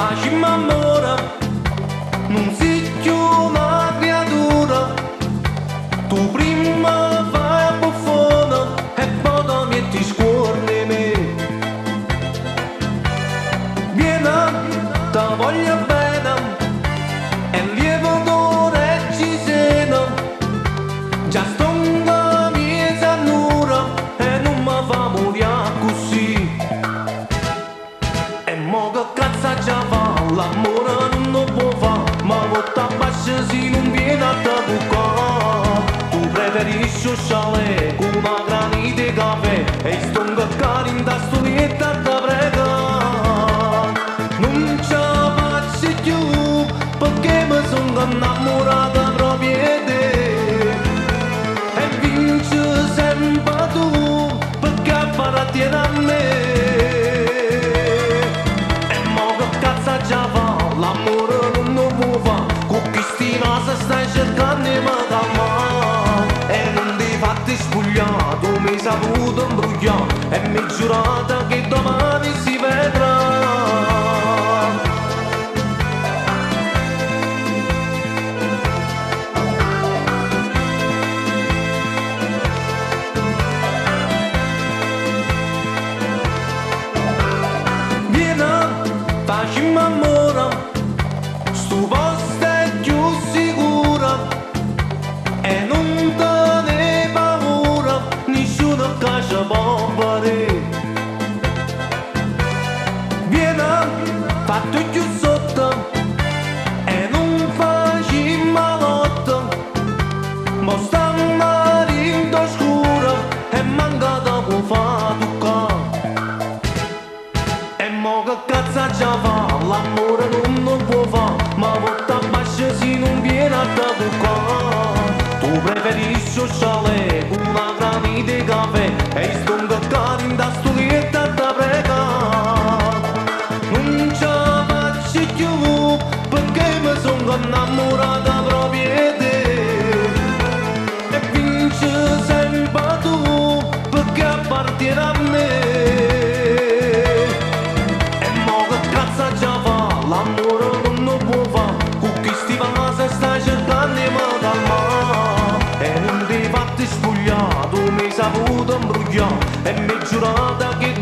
Facci m'amore, non sei più una creatura. Tu prima fai a buffone e poi ti metti scuorni me. Vieni, ti voglio bene, e lievo d'ore ci seno. Già sto in mia nura e non mi fa morire così. E mo che cazzo già fa, l'amore non può fa, ma volta bassa se non viene a te bucare. Tu preferisci sciale con una granite caffè e sto incaccare in ta studietta a te prega. Non ce la faccio più perché mi sono innamorata proprio di te. E vince sempre tu perché appartieni a me. L'amore non lo può fare, con chi stima se stai cercando di mi calmare. E non ti fatti spogliare, tu mi hai saputo imbrugliare e mi hai giurato che domani si vedrà. Vieni, facciamo amore, sto posto è più sicuro e non te ne paura, nessuno che ci può fare. Vieni, fatto più sotto e non facci malotto, ma sta marito scuro e manca da può fa toccare. E mo che cazzo già fa, l'amore non lo può fa, ma volta bassa se non viene a te bucare. Tu preferisci sciale con una granite caffè e sto incaccare in ta studietta a te prega. Non ce la faccio più perché mi sono innamorata proprio di te. E vince sempre tu perché appartieni a me. L'amore non lo può fa, con chi stima se stai cercando di mi calmare. E non ti fatti spogliare, tu mi hai saputo imbrugliare e mi hai giurato che